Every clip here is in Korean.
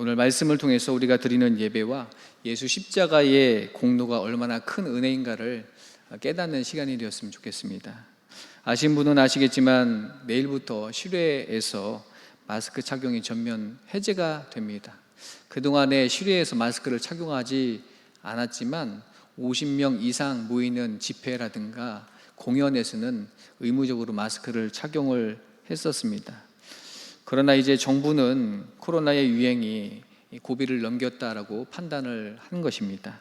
오늘 말씀을 통해서 우리가 드리는 예배와 예수 십자가의 공로가 얼마나 큰 은혜인가를 깨닫는 시간이 되었으면 좋겠습니다. 아신 분은 아시겠지만 내일부터 실외에서 마스크 착용이 전면 해제가 됩니다. 그동안에 실외에서 마스크를 착용하지 않았지만 50명 이상 모이는 집회라든가 공연에서는 의무적으로 마스크를 착용을 했었습니다. 그러나 이제 정부는 코로나의 유행이 고비를 넘겼다라고 판단을 한 것입니다.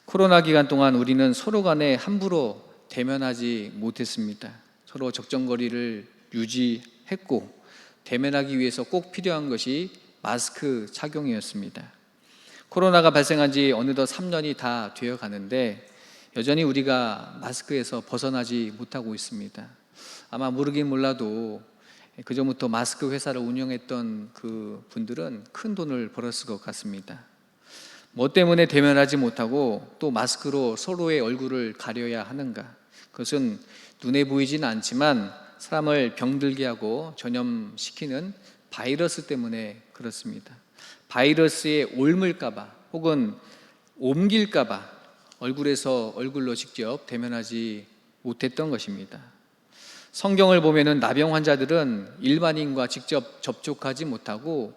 코로나 기간 동안 우리는 서로 간에 함부로 대면하지 못했습니다. 서로 적정거리를 유지했고 대면하기 위해서 꼭 필요한 것이 마스크 착용이었습니다. 코로나가 발생한 지 어느덧 3년이 다 되어 가는데 여전히 우리가 마스크에서 벗어나지 못하고 있습니다. 아마 모르긴 몰라도 그전부터 마스크 회사를 운영했던 그 분들은 큰 돈을 벌었을 것 같습니다. 뭐 때문에 대면하지 못하고 또 마스크로 서로의 얼굴을 가려야 하는가? 그것은 눈에 보이지는 않지만 사람을 병들게 하고 전염시키는 바이러스 때문에 그렇습니다. 바이러스에 옮을까봐 혹은 옮길까봐 얼굴에서 얼굴로 직접 대면하지 못했던 것입니다. 성경을 보면은 나병 환자들은 일반인과 직접 접촉하지 못하고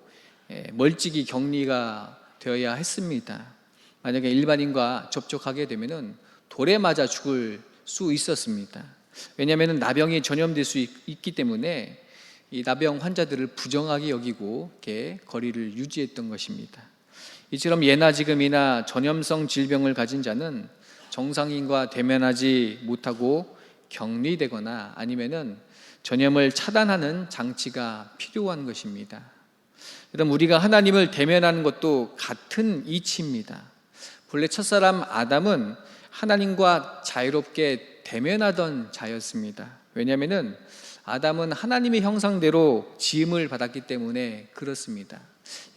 멀찍이 격리가 되어야 했습니다. 만약에 일반인과 접촉하게 되면은 돌에 맞아 죽을 수 있었습니다. 왜냐하면 나병이 전염될 수 있기 때문에 이 나병 환자들을 부정하게 여기고 이렇게 거리를 유지했던 것입니다. 이처럼 예나 지금이나 전염성 질병을 가진 자는 정상인과 대면하지 못하고 격리되거나 아니면은 전염을 차단하는 장치가 필요한 것입니다. 그럼 우리가 하나님을 대면하는 것도 같은 이치입니다. 본래 첫사람 아담은 하나님과 자유롭게 대면하던 자였습니다. 왜냐하면은 아담은 하나님의 형상대로 지음을 받았기 때문에 그렇습니다.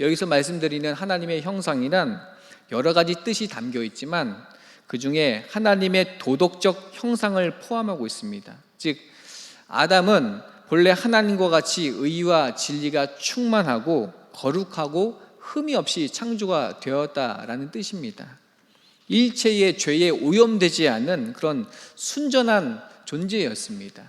여기서 말씀드리는 하나님의 형상이란 여러 가지 뜻이 담겨 있지만 그 중에 하나님의 도덕적 형상을 포함하고 있습니다. 즉 아담은 본래 하나님과 같이 의와 진리가 충만하고 거룩하고 흠이 없이 창조가 되었다라는 뜻입니다. 일체의 죄에 오염되지 않은 그런 순전한 존재였습니다.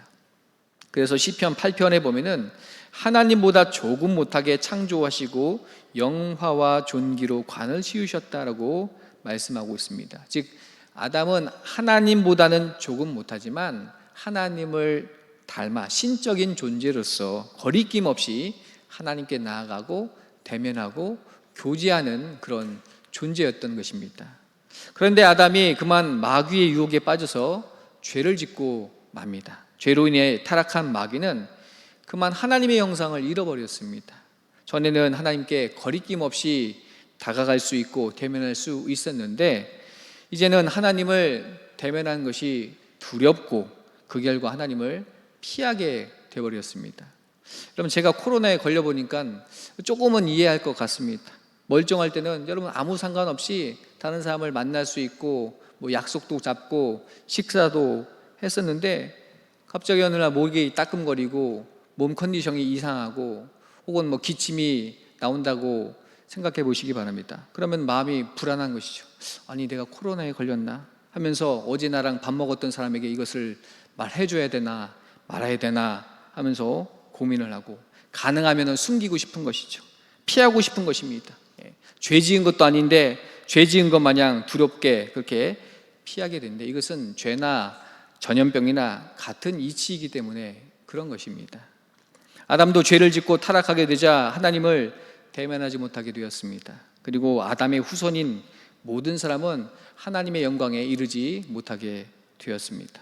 그래서 시편 8편에 보면은 하나님보다 조금 못하게 창조하시고 영화와 존귀로 관을 씌우셨다라고 말씀하고 있습니다. 즉 아담은 하나님보다는 조금 못하지만 하나님을 닮아 신적인 존재로서 거리낌 없이 하나님께 나아가고 대면하고 교제하는 그런 존재였던 것입니다. 그런데 아담이 그만 마귀의 유혹에 빠져서 죄를 짓고 맙니다. 죄로 인해 타락한 마귀는 그만 하나님의 형상을 잃어버렸습니다. 전에는 하나님께 거리낌 없이 다가갈 수 있고 대면할 수 있었는데 이제는 하나님을 대면하는 것이 두렵고 그 결과 하나님을 피하게 되어버렸습니다. 여러분 제가 코로나에 걸려보니까 조금은 이해할 것 같습니다. 멀쩡할 때는 여러분 아무 상관없이 다른 사람을 만날 수 있고 뭐 약속도 잡고 식사도 했었는데 갑자기 어느 날 목이 따끔거리고 몸 컨디션이 이상하고 혹은 뭐 기침이 나온다고 생각해 보시기 바랍니다. 그러면 마음이 불안한 것이죠. 아니 내가 코로나에 걸렸나 하면서 어제 나랑 밥 먹었던 사람에게 이것을 말해줘야 되나 말아야 되나 하면서 고민을 하고 가능하면 숨기고 싶은 것이죠. 피하고 싶은 것입니다. 죄 지은 것도 아닌데 죄 지은 것 마냥 두렵게 그렇게 피하게 되는데 이것은 죄나 전염병이나 같은 이치이기 때문에 그런 것입니다. 아담도 죄를 짓고 타락하게 되자 하나님을 대면하지 못하게 되었습니다. 그리고 아담의 후손인 모든 사람은 하나님의 영광에 이르지 못하게 되었습니다.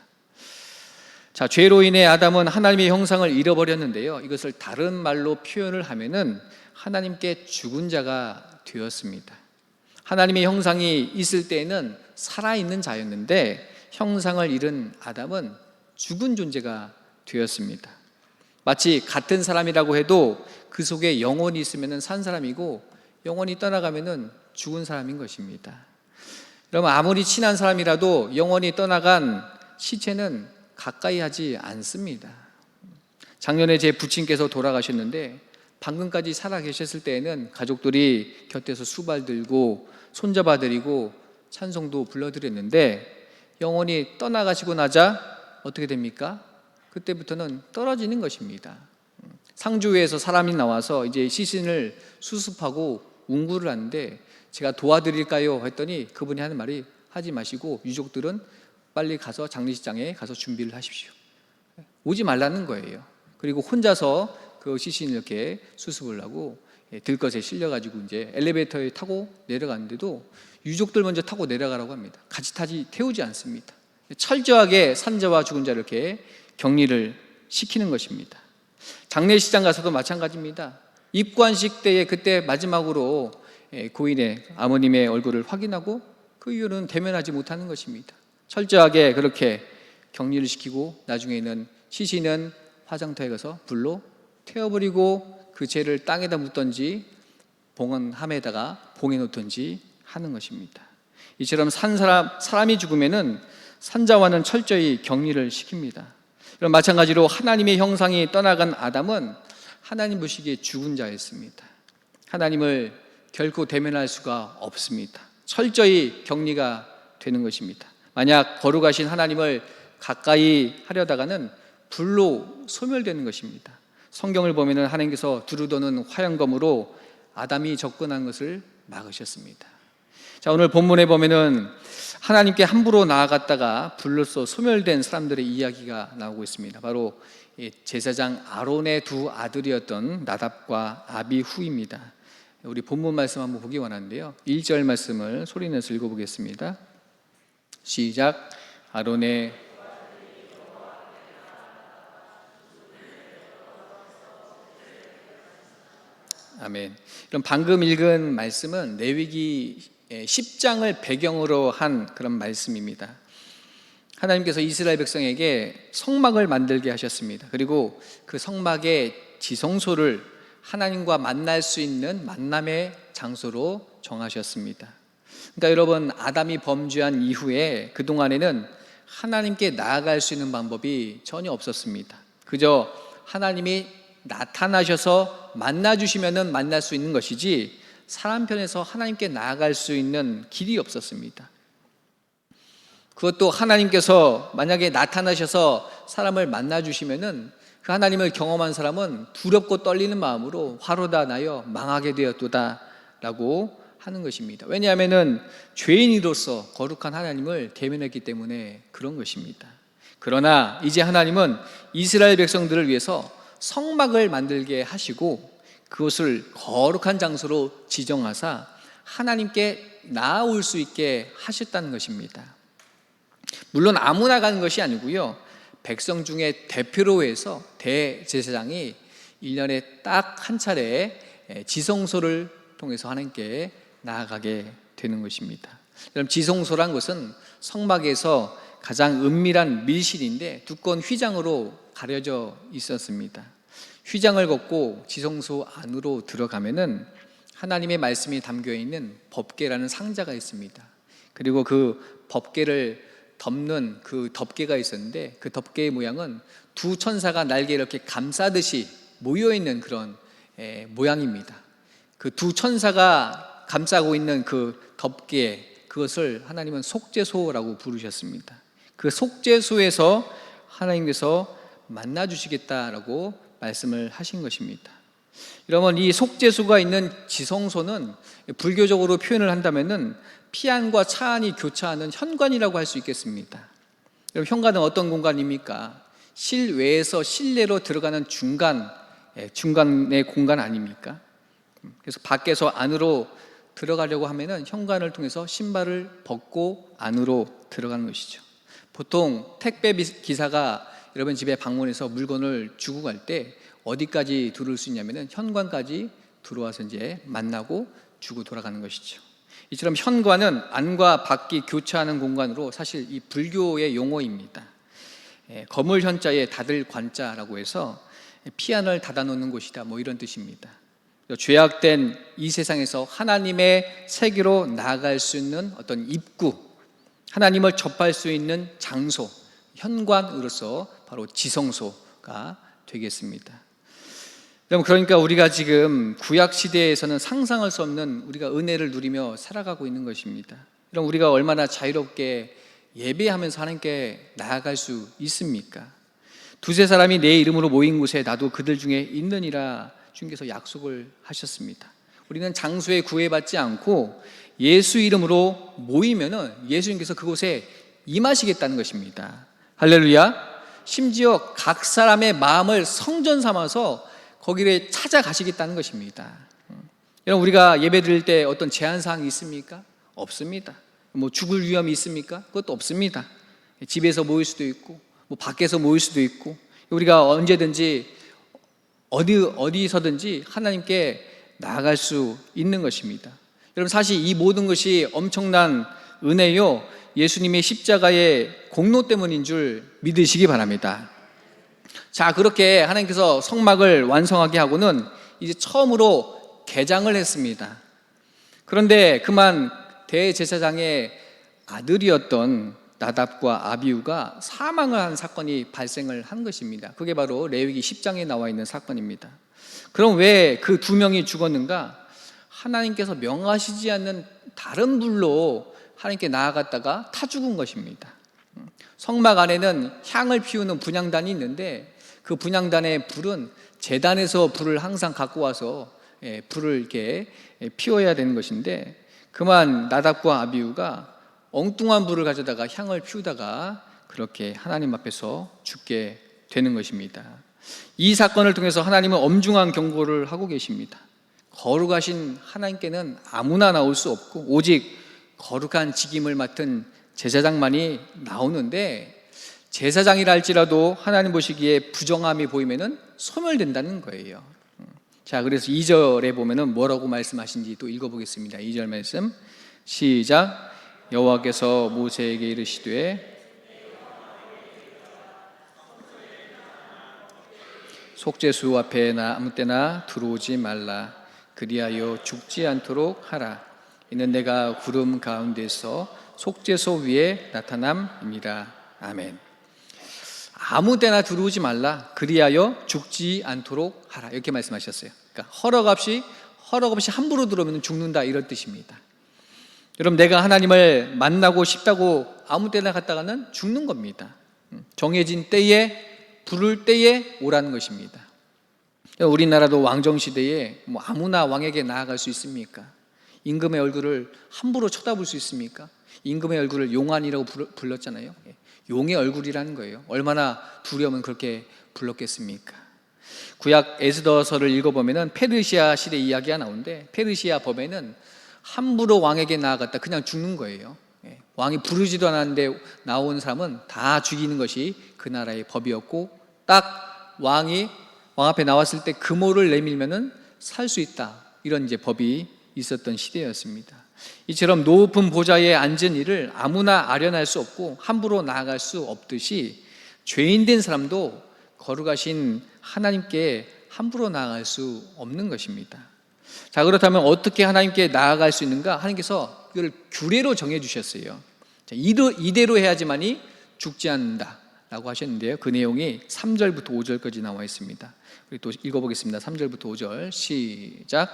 자, 죄로 인해 아담은 하나님의 형상을 잃어버렸는데요. 이것을 다른 말로 표현을 하면은 하나님께 죽은 자가 되었습니다. 하나님의 형상이 있을 때에는 살아있는 자였는데 형상을 잃은 아담은 죽은 존재가 되었습니다. 마치 같은 사람이라고 해도 그 속에 영혼이 있으면 산 사람이고 영혼이 떠나가면 죽은 사람인 것입니다. 여러분 아무리 친한 사람이라도 영혼이 떠나간 시체는 가까이 하지 않습니다. 작년에 제 부친께서 돌아가셨는데 방금까지 살아 계셨을 때에는 가족들이 곁에서 수발 들고 손잡아 드리고 찬송도 불러드렸는데 영원히 떠나가시고 나자 어떻게 됩니까? 그때부터는 떨어지는 것입니다. 상주에서 사람이 나와서 이제 시신을 수습하고 운구를 하는데 제가 도와드릴까요? 했더니 그분이 하는 말이 하지 마시고 유족들은 빨리 가서 장례식장에 가서 준비를 하십시오. 오지 말라는 거예요. 그리고 혼자서 그 시신을 이렇게 수습을 하고 들것에 실려가지고 이제 엘리베이터에 타고 내려가는데도 유족들 먼저 타고 내려가라고 합니다. 같이 태우지 않습니다. 철저하게 산자와 죽은 자를 이렇게 격리를 시키는 것입니다. 장례식장 가서도 마찬가지입니다. 입관식 때에 그때 마지막으로 고인의 아버님의 얼굴을 확인하고 그 이유는 대면하지 못하는 것입니다. 철저하게 그렇게 격리를 시키고 나중에는 시신은 화장터에 가서 불로 태워버리고 그 죄를 땅에다 묻던지 봉헌함에다가 봉해 놓던지 하는 것입니다. 이처럼 사람이 죽으면은 산자와는 철저히 격리를 시킵니다. 그럼 마찬가지로 하나님의 형상이 떠나간 아담은 하나님 보시기에 죽은 자였습니다. 하나님을 결코 대면할 수가 없습니다. 철저히 격리가 되는 것입니다. 만약 거룩하신 하나님을 가까이 하려다가는 불로 소멸되는 것입니다. 성경을 보면 하나님께서 두루도는 화영검으로 아담이 접근한 것을 막으셨습니다. 자, 오늘 본문에 보면은 하나님께 함부로 나아갔다가 불로서 소멸된 사람들의 이야기가 나오고 있습니다. 바로 제사장 아론의 두 아들이었던 나답과 아비후입니다. 우리 본문 말씀 한번 보기 원하는데요. 1절 말씀을 소리내서 읽어보겠습니다. 시작. 아론의 아멘. 그럼 방금 읽은 말씀은 레위기 10장을 배경으로 한 그런 말씀입니다. 하나님께서 이스라엘 백성에게 성막을 만들게 하셨습니다. 그리고 그 성막의 지성소를 하나님과 만날 수 있는 만남의 장소로 정하셨습니다. 그러니까 여러분, 아담이 범죄한 이후에 그동안에는 하나님께 나아갈 수 있는 방법이 전혀 없었습니다. 그저 하나님이 나타나셔서 만나주시면 만날 수 있는 것이지 사람 편에서 하나님께 나아갈 수 있는 길이 없었습니다. 그것도 하나님께서 만약에 나타나셔서 사람을 만나주시면 그 하나님을 경험한 사람은 두렵고 떨리는 마음으로 화로다 나여 망하게 되었도다 라고 하는 것입니다. 왜냐하면 죄인으로서 거룩한 하나님을 대면했기 때문에 그런 것입니다. 그러나 이제 하나님은 이스라엘 백성들을 위해서 성막을 만들게 하시고 그것을 거룩한 장소로 지정하사 하나님께 나아올 수 있게 하셨다는 것입니다. 물론 아무나 가는 것이 아니고요, 백성 중에 대표로 해서 대제사장이 1년에 딱 한 차례 지성소를 통해서 하나님께 나아가게 되는 것입니다. 그럼 지성소란 것은 성막에서 가장 은밀한 밀실인데 두꺼운 휘장으로 가려져 있었습니다. 휘장을 걷고 지성소 안으로 들어가면은 하나님의 말씀이 담겨 있는 법궤라는 상자가 있습니다. 그리고 그 법궤를 덮는 그 덮개가 있었는데 그 덮개의 모양은 두 천사가 날개를 이렇게 감싸듯이 모여 있는 그런 모양입니다. 그 두 천사가 감싸고 있는 그 덮개, 그것을 하나님은 속죄소라고 부르셨습니다. 그 속죄소에서 하나님께서 만나 주시겠다라고 말씀을 하신 것입니다. 여러분, 이 속죄소가 있는 지성소는 불교적으로 표현을 한다면은 피안과 차안이 교차하는 현관이라고 할 수 있겠습니다. 여러분, 현관은 어떤 공간입니까? 실외에서 실내로 들어가는 중간의 공간 아닙니까? 그래서 밖에서 안으로 들어가려고 하면은 현관을 통해서 신발을 벗고 안으로 들어가는 것이죠. 보통 택배 기사가 여러분 집에 방문해서 물건을 주고 갈 때 어디까지 들어올 수 있냐면은 현관까지 들어와서 이제 만나고 주고 돌아가는 것이죠. 이처럼 현관은 안과 밖이 교차하는 공간으로 사실 이 불교의 용어입니다. 거물 현자에 닫을 관자라고 해서 피안을 닫아놓는 곳이다, 뭐 이런 뜻입니다. 죄악된 이 세상에서 하나님의 세계로 나아갈 수 있는 어떤 입구, 하나님을 접할 수 있는 장소, 현관으로서 바로 지성소가 되겠습니다. 여러분, 그러니까 우리가 지금 구약 시대에서는 상상할 수 없는 우리가 은혜를 누리며 살아가고 있는 것입니다. 여러분, 우리가 얼마나 자유롭게 예배하면서 하나님께 나아갈 수 있습니까? 두세 사람이 내 이름으로 모인 곳에 나도 그들 중에 있느니라 주님께서 약속을 하셨습니다. 우리는 장소에 구애받지 않고 예수 이름으로 모이면은 예수님께서 그곳에 임하시겠다는 것입니다. 할렐루야. 심지어 각 사람의 마음을 성전 삼아서 거기를 찾아가시겠다는 것입니다. 여러분, 우리가 예배 드릴 때 어떤 제한 사항이 있습니까? 없습니다. 뭐 죽을 위험이 있습니까? 그것도 없습니다. 집에서 모일 수도 있고 뭐 밖에서 모일 수도 있고, 우리가 언제든지 어디서든지 하나님께 나아갈 수 있는 것입니다. 여러분, 사실 이 모든 것이 엄청난 은혜요, 예수님의 십자가의 공로 때문인 줄 믿으시기 바랍니다. 자, 그렇게 하나님께서 성막을 완성하게 하고는 이제 처음으로 개장을 했습니다. 그런데 그만 대제사장의 아들이었던 나답과 아비후가 사망을 한 사건이 발생을 한 것입니다. 그게 바로 레위기 10장에 나와 있는 사건입니다. 그럼 왜 그 두 명이 죽었는가? 하나님께서 명하시지 않는 다른 불로 하나님께 나아갔다가 타 죽은 것입니다. 성막 안에는 향을 피우는 분향단이 있는데 그 분향단의 불은 제단에서 불을 항상 갖고 와서 불을 이렇게 피워야 되는 것인데, 그만 나답과 아비후가 엉뚱한 불을 가져다가 향을 피우다가 그렇게 하나님 앞에서 죽게 되는 것입니다. 이 사건을 통해서 하나님은 엄중한 경고를 하고 계십니다. 거룩하신 하나님께는 아무나 나올 수 없고 오직 거룩한 직임을 맡은 제사장만이 나오는데, 제사장이라 할지라도 하나님 보시기에 부정함이 보이면은 소멸된다는 거예요. 자, 그래서 2절에 보면은 뭐라고 말씀하신지 또 읽어보겠습니다. 2절 말씀 시작. 여호와께서 모세에게 이르시되 속죄수 앞에 아무 때나 들어오지 말라. 그리하여 죽지 않도록 하라. 이는 내가 구름 가운데서 속죄소 위에 나타남이니라. 아멘. 아무 때나 들어오지 말라. 그리하여 죽지 않도록 하라. 이렇게 말씀하셨어요. 그러니까 허락 없이 함부로 들어오면 죽는다, 이런 뜻입니다. 여러분, 내가 하나님을 만나고 싶다고 아무 때나 갔다가는 죽는 겁니다. 정해진 때에, 부를 때에 오라는 것입니다. 우리나라도 왕정시대에 뭐 아무나 왕에게 나아갈 수 있습니까? 임금의 얼굴을 함부로 쳐다볼 수 있습니까? 임금의 얼굴을 용안이라고 불렀잖아요. 용의 얼굴이라는 거예요. 얼마나 두려우면 그렇게 불렀겠습니까? 구약 에스더서를 읽어보면 페르시아 시대 이야기가 나오는데, 페르시아 법에는 함부로 왕에게 나아갔다 그냥 죽는 거예요. 왕이 부르지도 않았는데 나온 사람은 다 죽이는 것이 그 나라의 법이었고, 딱 왕 앞에 나왔을 때 금오를 내밀면은 살 수 있다, 이런 이제 법이 있었던 시대였습니다. 이처럼 높은 보좌에 앉은 이를 아무나 아련할 수 없고 함부로 나아갈 수 없듯이, 죄인된 사람도 거룩하신 하나님께 함부로 나아갈 수 없는 것입니다. 자, 그렇다면 어떻게 하나님께 나아갈 수 있는가? 하나님께서 이걸 규례로 정해 주셨어요. 이대로 해야지만이 죽지 않는다 라고 하셨는데요, 그 내용이 3절부터 5절까지 나와 있습니다. 우리 또 읽어보겠습니다. 3절부터 5절 시작.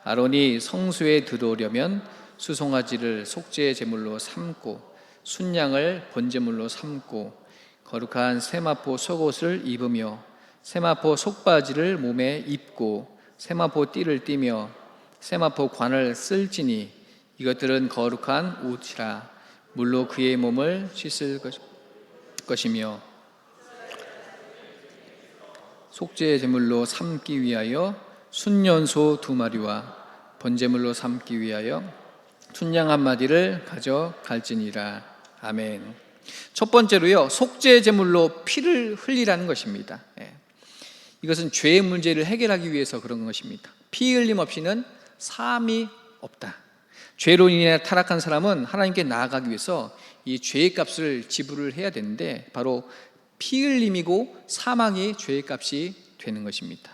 아론이 성소에 들어오려면 수송아지를 속죄 제물로 삼고 순양을 번제물로 삼고 거룩한 세마포 속옷을 입으며 세마포 속바지를 몸에 입고 세마포 띠를 띠며 세마포 관을 쓸지니 이것들은 거룩한 옷이라. 물로 그의 몸을 씻을 것이며 속죄 제물로 삼기 위하여 순년소 2마리와 번제물로 삼기 위하여 순양 1마디를 가져갈지니라. 아멘. 첫 번째로요, 속죄 제물로 피를 흘리라는 것입니다. 이것은 죄의 문제를 해결하기 위해서 그런 것입니다. 피 흘림 없이는 사함이 없다. 죄로 인해 타락한 사람은 하나님께 나아가기 위해서 이 죄의 값을 지불을 해야 되는데, 바로 피 흘림이고 사망이 죄의 값이 되는 것입니다.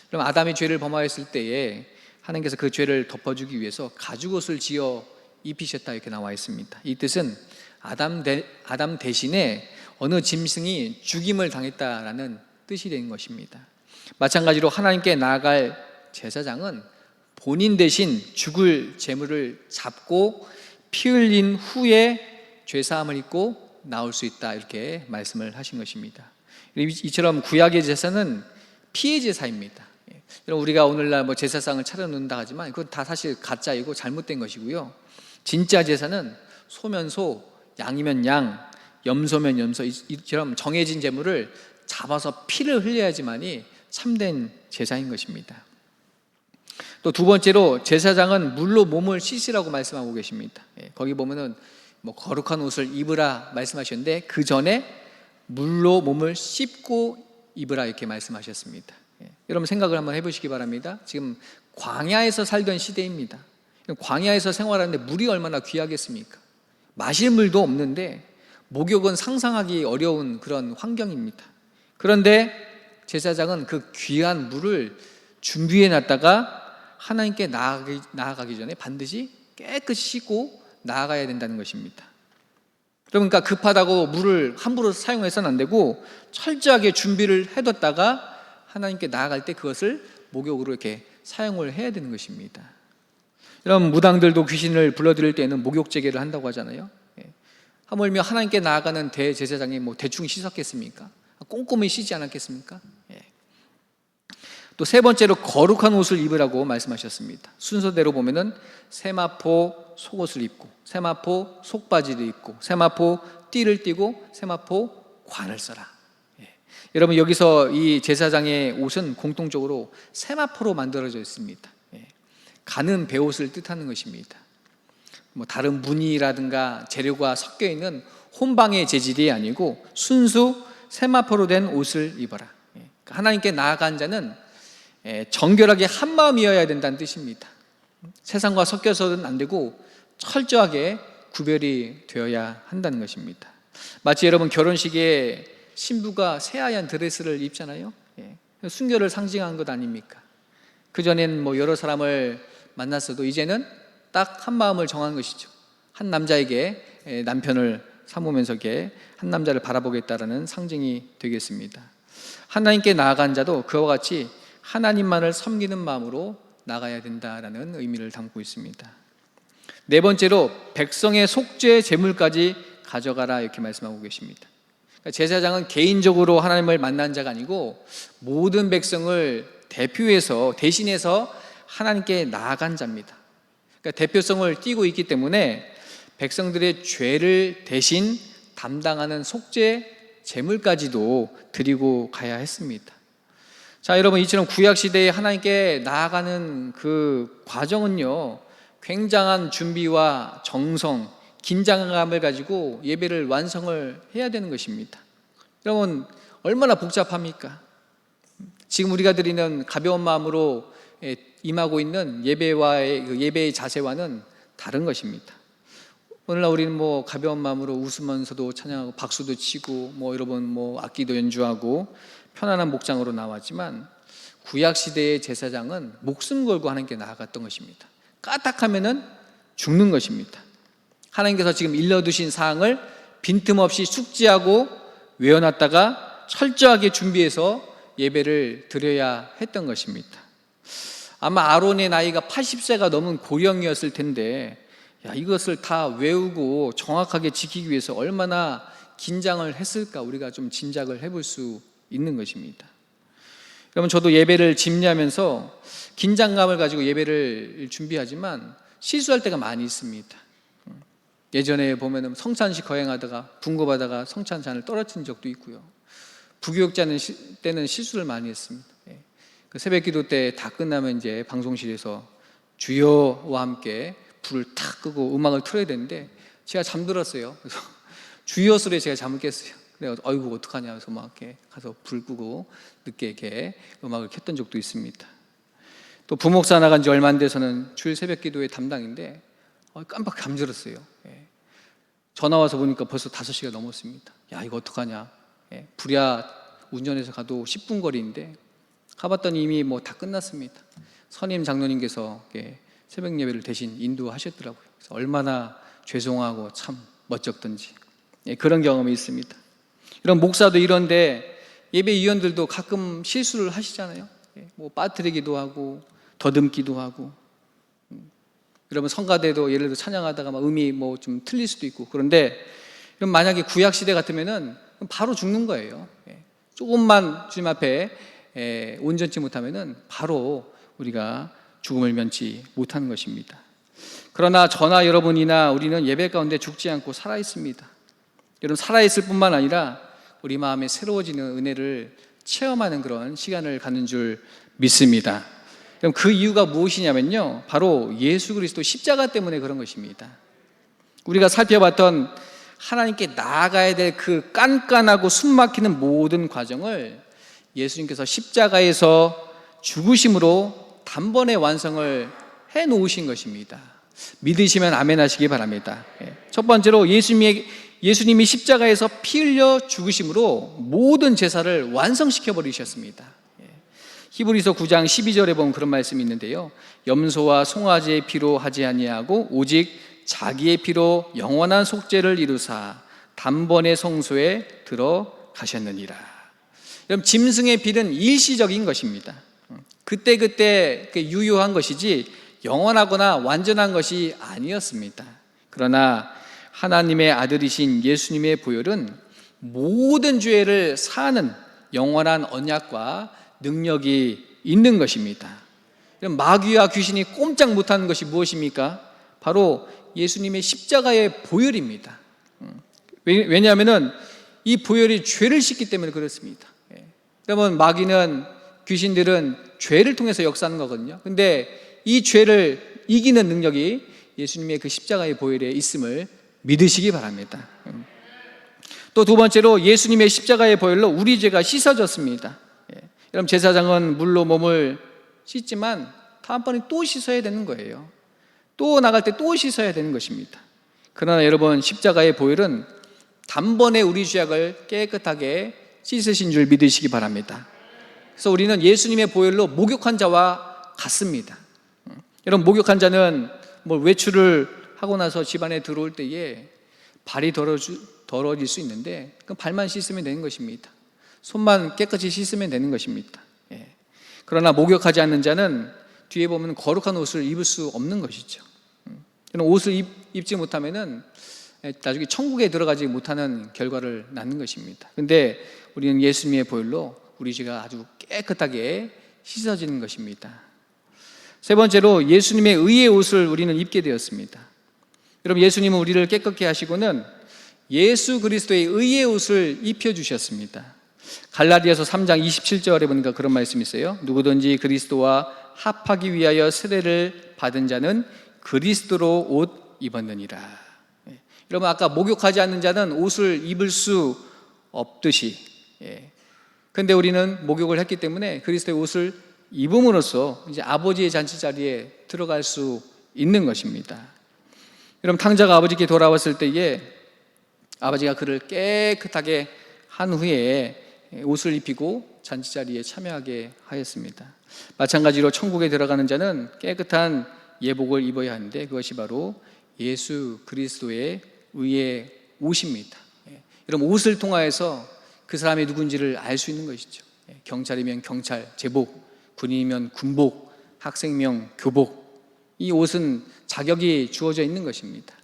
그럼 아담이 죄를 범하였을 때에 하나님께서 그 죄를 덮어주기 위해서 가죽옷을 지어 입히셨다, 이렇게 나와 있습니다. 이 뜻은 아담 대신에 어느 짐승이 죽임을 당했다라는 뜻이 되는 것입니다. 마찬가지로 하나님께 나아갈 제사장은 본인 대신 죽을 제물을 잡고 피 흘린 후에 죄사함을 입고 나올 수 있다, 이렇게 말씀을 하신 것입니다. 이처럼 구약의 제사는 피의 제사입니다. 우리가 오늘날 뭐 제사상을 차려놓는다 하지만 그건 다 사실 가짜이고 잘못된 것이고요. 진짜 제사는 소면 소, 양이면 양, 염소면 염소, 이처럼 정해진 제물을 잡아서 피를 흘려야지만이 참된 제사인 것입니다. 또 두 번째로 제사장은 물로 몸을 씻으라고 말씀하고 계십니다. 거기 보면은 뭐 거룩한 옷을 입으라 말씀하셨는데 그 전에 물로 몸을 씻고 입으라 이렇게 말씀하셨습니다. 여러분 생각을 한번 해보시기 바랍니다. 지금 광야에서 살던 시대입니다. 광야에서 생활하는데 물이 얼마나 귀하겠습니까? 마실 물도 없는데 목욕은 상상하기 어려운 그런 환경입니다. 그런데 제사장은 그 귀한 물을 준비해 놨다가 하나님께 나아가기 전에 반드시 깨끗이 씻고 나아가야 된다는 것입니다. 그러니까 급하다고 물을 함부로 사용해서는 안 되고 철저하게 준비를 해뒀다가 하나님께 나아갈 때 그것을 목욕으로 이렇게 사용을 해야 되는 것입니다. 여러분, 무당들도 귀신을 불러들일 때는 목욕제계를 한다고 하잖아요. 하물며 하나님께 나아가는 대제사장이 뭐 대충 씻었겠습니까? 꼼꼼히 씻지 않았겠습니까? 또 세 번째로 거룩한 옷을 입으라고 말씀하셨습니다. 순서대로 보면은 세마포 속옷을 입고, 세마포 속바지를 입고, 세마포 띠를 띠고, 세마포 관을 써라. 여러분, 여기서 이 제사장의 옷은 공통적으로 세마포로 만들어져 있습니다. 가는 베옷을 뜻하는 것입니다. 뭐 다른 무늬라든가 재료가 섞여 있는 혼방의 재질이 아니고 순수 세마포로 된 옷을 입어라. 하나님께 나아간 자는 정결하게 한 마음이어야 된다는 뜻입니다. 세상과 섞여서는 안 되고 철저하게 구별이 되어야 한다는 것입니다. 마치 여러분 결혼식에 신부가 새하얀 드레스를 입잖아요. 순결을 상징한 것 아닙니까? 그전엔 뭐 여러 사람을 만났어도 이제는 딱 한 마음을 정한 것이죠. 한 남자에게 남편을 삼으면서 한 남자를 바라보겠다라는 상징이 되겠습니다. 하나님께 나아간 자도 그와 같이 하나님만을 섬기는 마음으로 나가야 된다라는 의미를 담고 있습니다. 네 번째로 백성의 속죄 제물까지 가져가라 이렇게 말씀하고 계십니다. 그러니까 제사장은 개인적으로 하나님을 만난 자가 아니고 모든 백성을 대신해서 하나님께 나아간 자입니다. 그러니까 대표성을 띠고 있기 때문에 백성들의 죄를 대신 담당하는 속죄 제물까지도 드리고 가야 했습니다. 자, 여러분, 이처럼 구약시대에 하나님께 나아가는 그 과정은요, 굉장한 준비와 정성, 긴장감을 가지고 예배를 완성을 해야 되는 것입니다. 여러분, 얼마나 복잡합니까? 지금 우리가 드리는 가벼운 마음으로 임하고 있는 예배의 자세와는 다른 것입니다. 오늘날 우리는 뭐 가벼운 마음으로 웃으면서도 찬양하고 박수도 치고 여러분 악기도 연주하고 편안한 목장으로 나왔지만 구약 시대의 제사장은 목숨 걸고 하나님께 나아갔던 것입니다. 까딱하면은 죽는 것입니다. 하나님께서 지금 일러두신 사항을 빈틈없이 숙지하고 외워놨다가 철저하게 준비해서 예배를 드려야 했던 것입니다. 아마 아론의 나이가 80세가 넘은 고령이었을 텐데 이것을 다 외우고 정확하게 지키기 위해서 얼마나 긴장을 했을까 우리가 좀 짐작을 해볼 수 있는 것입니다. 여러분, 저도 예배를 집례하면서 긴장감을 가지고 예배를 준비하지만 실수할 때가 많이 있습니다. 예전에 보면 성찬식 거행하다가 분고받다가 성찬잔을 떨어뜨린 적도 있고요. 부교육자는 때는 실수를 많이 했습니다. 그 새벽기도 때 다 끝나면 이제 방송실에서 주여와 함께 불을 탁 끄고 음악을 틀어야 되는데 제가 잠들었어요. 그래서 주여 소리에 제가 잠을 깼어요. 그래서 아이고 어떡하냐 해서 막 이렇게 가서 불 끄고 늦게 이렇게 음악을 켰던 적도 있습니다. 또 부목사 나간 지 얼마 안 돼서는 주일 새벽기도의 담당인데 깜빡 잠들었어요. 전화 와서 보니까 벌써 5시가 넘었습니다. 야, 이거 어떡하냐. 부랴 운전해서 가도 10분 거리인데 가봤더니 이미 다 끝났습니다. 선임 장로님께서 새벽 예배를 대신 인도하셨더라고요. 그래서 얼마나 죄송하고 참 멋쩍던지 그런 경험이 있습니다. 이런 목사도 이런데 예배위원들도 가끔 실수를 하시잖아요. 뭐 빠뜨리기도 하고 더듬기도 하고. 여러분 성가대도 예를 들어 찬양하다가 막 음이 뭐 좀 틀릴 수도 있고. 그런데 그럼 만약에 구약 시대 같으면은 바로 죽는 거예요. 조금만 주님 앞에 온전치 못하면은 바로 우리가 죽음을 면치 못하는 것입니다. 그러나 저나 여러분이나 우리는 예배 가운데 죽지 않고 살아 있습니다. 여러분 살아 있을 뿐만 아니라 우리 마음에 새로워지는 은혜를 체험하는 그런 시간을 갖는 줄 믿습니다. 그럼 그 이유가 무엇이냐면요, 바로 예수 그리스도 십자가 때문에 그런 것입니다. 우리가 살펴봤던 하나님께 나아가야 될 그 깐깐하고 숨막히는 모든 과정을 예수님께서 십자가에서 죽으심으로 단번에 완성을 해 놓으신 것입니다. 믿으시면 아멘 하시기 바랍니다. 첫 번째로 예수님이 십자가에서 피 흘려 죽으심으로 모든 제사를 완성시켜 버리셨습니다. 히브리서 9장 12절에 보면 그런 말씀이 있는데요, 염소와 송아지의 피로 하지 아니하고 오직 자기의 피로 영원한 속죄를 이루사 단번에 성소에 들어가셨느니라. 그럼 짐승의 피는 일시적인 것입니다. 그때 유효한 것이지 영원하거나 완전한 것이 아니었습니다. 그러나 하나님의 아들이신 예수님의 보혈은 모든 죄를 사하는 영원한 언약과 능력이 있는 것입니다. 마귀와 귀신이 꼼짝 못하는 것이 무엇입니까? 바로 예수님의 십자가의 보혈입니다. 왜냐하면 이 보혈이 죄를 씻기 때문에 그렇습니다. 그러면 마귀는, 귀신들은 죄를 통해서 역사하는 거거든요. 근데 이 죄를 이기는 능력이 예수님의 그 십자가의 보혈에 있음을 믿으시기 바랍니다. 또 두 번째로 예수님의 십자가의 보혈로 우리 죄가 씻어졌습니다. 여러분 제사장은 물로 몸을 씻지만 다음번에 또 씻어야 되는 거예요. 또 나갈 때 또 씻어야 되는 것입니다. 그러나 여러분 십자가의 보혈은 단번에 우리 죄악을 깨끗하게 씻으신 줄 믿으시기 바랍니다. 그래서 우리는 예수님의 보혈로 목욕한 자와 같습니다. 여러분 목욕한 자는 뭐 외출을 하고 나서 집안에 들어올 때에 발이 더러워질 수 있는데 그럼 발만 씻으면 되는 것입니다. 손만 깨끗이 씻으면 되는 것입니다. 그러나 목욕하지 않는 자는 뒤에 보면 거룩한 옷을 입을 수 없는 것이죠. 옷을 입지 못하면은 나중에 천국에 들어가지 못하는 결과를 낳는 것입니다. 근데 우리는 예수님의 보혈로 우리 죄가 아주 깨끗하게 씻어지는 것입니다. 세 번째로 예수님의 의의 옷을 우리는 입게 되었습니다. 여러분 예수님은 우리를 깨끗게 하시고는 예수 그리스도의 의의 옷을 입혀주셨습니다. 갈라디아서 3장 27절에 보니까 그런 말씀이 있어요. 누구든지 그리스도와 합하기 위하여 세례를 받은 자는 그리스도로 옷 입었느니라. 여러분 아까 목욕하지 않는 자는 옷을 입을 수 없듯이, 그런데 우리는 목욕을 했기 때문에 그리스도의 옷을 입음으로써 이제 아버지의 잔치 자리에 들어갈 수 있는 것입니다. 여러분 탕자가 아버지께 돌아왔을 때에 아버지가 그를 깨끗하게 한 후에 옷을 입히고 잔치 자리에 참여하게 하였습니다. 마찬가지로 천국에 들어가는 자는 깨끗한 예복을 입어야 하는데 그것이 바로 예수 그리스도의 의의 옷입니다. 여러분 옷을 통하여서 그 사람이 누군지를 알 수 있는 것이죠. 경찰이면 경찰 제복, 군인이면 군복, 학생이면 교복. 이 옷은 자격이 주어져 있는 것입니다.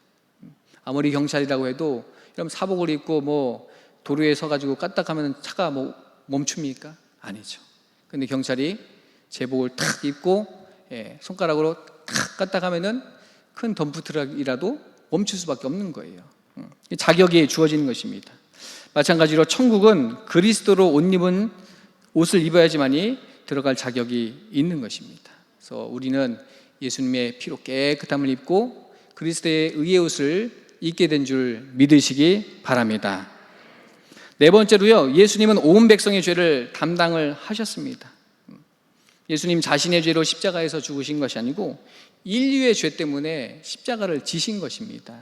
아무리 경찰이라고 해도 여러분 사복을 입고 뭐 도로에 서가지고 까딱하면 차가 뭐 멈춥니까? 아니죠. 근데 경찰이 제복을 탁 입고 손가락으로 탁 까딱하면은 큰 덤프트럭이라도 멈출 수밖에 없는 거예요. 자격이 주어지는 것입니다. 마찬가지로 천국은 그리스도로 옷 입은 옷을 입어야지만이 들어갈 자격이 있는 것입니다. 그래서 우리는 예수님의 피로 깨끗함을 입고 그리스도의 의의 옷을 입게 된 줄 믿으시기 바랍니다. 네 번째로요, 예수님은 온 백성의 죄를 담당을 하셨습니다. 예수님 자신의 죄로 십자가에서 죽으신 것이 아니고 인류의 죄 때문에 십자가를 지신 것입니다.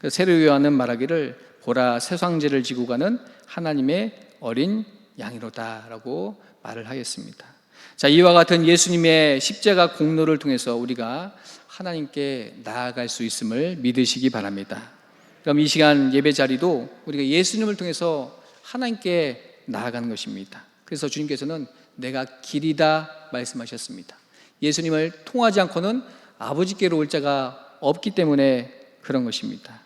세례 요한은 말하기를 보라 세상죄를 지고 가는 하나님의 어린 양이로다라고 말을 하였습니다. 자, 이와 같은 예수님의 십자가 공로를 통해서 우리가 하나님께 나아갈 수 있음을 믿으시기 바랍니다. 그럼 이 시간 예배 자리도 우리가 예수님을 통해서 하나님께 나아가는 것입니다. 그래서 주님께서는 내가 길이다 말씀하셨습니다. 예수님을 통하지 않고는 아버지께로 올 자가 없기 때문에 그런 것입니다.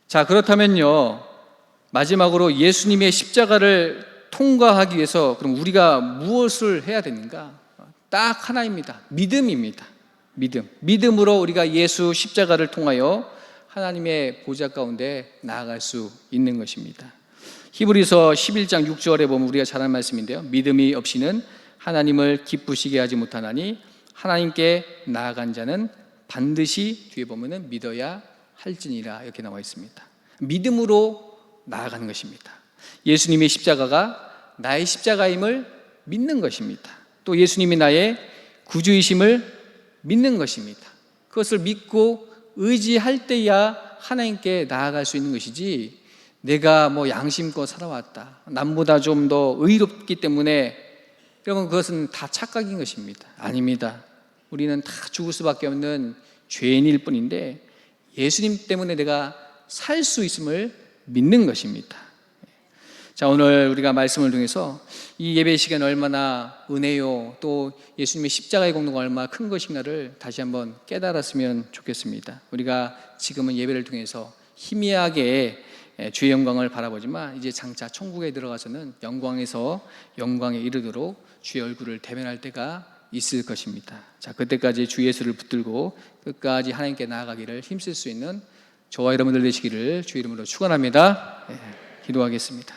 자, 그렇다면요, 마지막으로 예수님의 십자가를 통과하기 위해서 그럼 우리가 무엇을 해야 되는가? 딱 하나입니다. 믿음입니다. 믿음으로 우리가 예수 십자가를 통하여 하나님의 보좌 가운데 나아갈 수 있는 것입니다. 히브리서 11장 6절에 보면 우리가 잘 아는 말씀인데요, 믿음이 없이는 하나님을 기쁘시게 하지 못하나니 하나님께 나아간 자는 반드시 뒤에 보면은 믿어야 할지니라 이렇게 나와 있습니다. 믿음으로 나아가는 것입니다. 예수님의 십자가가 나의 십자가임을 믿는 것입니다. 또 예수님이 나의 구주이심을 믿는 것입니다. 그것을 믿고 의지할 때야 하나님께 나아갈 수 있는 것이지, 내가 양심껏 살아왔다, 남보다 좀 더 의롭기 때문에 그러면 그것은 다 착각인 것입니다. 아닙니다. 우리는 다 죽을 수밖에 없는 죄인일 뿐인데 예수님 때문에 내가 살 수 있음을 믿는 것입니다. 자, 오늘 우리가 말씀을 통해서 이 예배 시간 얼마나 은혜요, 또 예수님의 십자가의 공로가 얼마나 큰 것인가를 다시 한번 깨달았으면 좋겠습니다. 우리가 지금은 예배를 통해서 희미하게 주의 영광을 바라보지만 이제 장차 천국에 들어가서는 영광에서 영광에 이르도록 주의 얼굴을 대면할 때가 있을 것입니다. 자, 그때까지 주 예수를 붙들고 끝까지 하나님께 나아가기를 힘쓸 수 있는 저와 여러분들 되시기를 주 이름으로 축원합니다. 기도하겠습니다.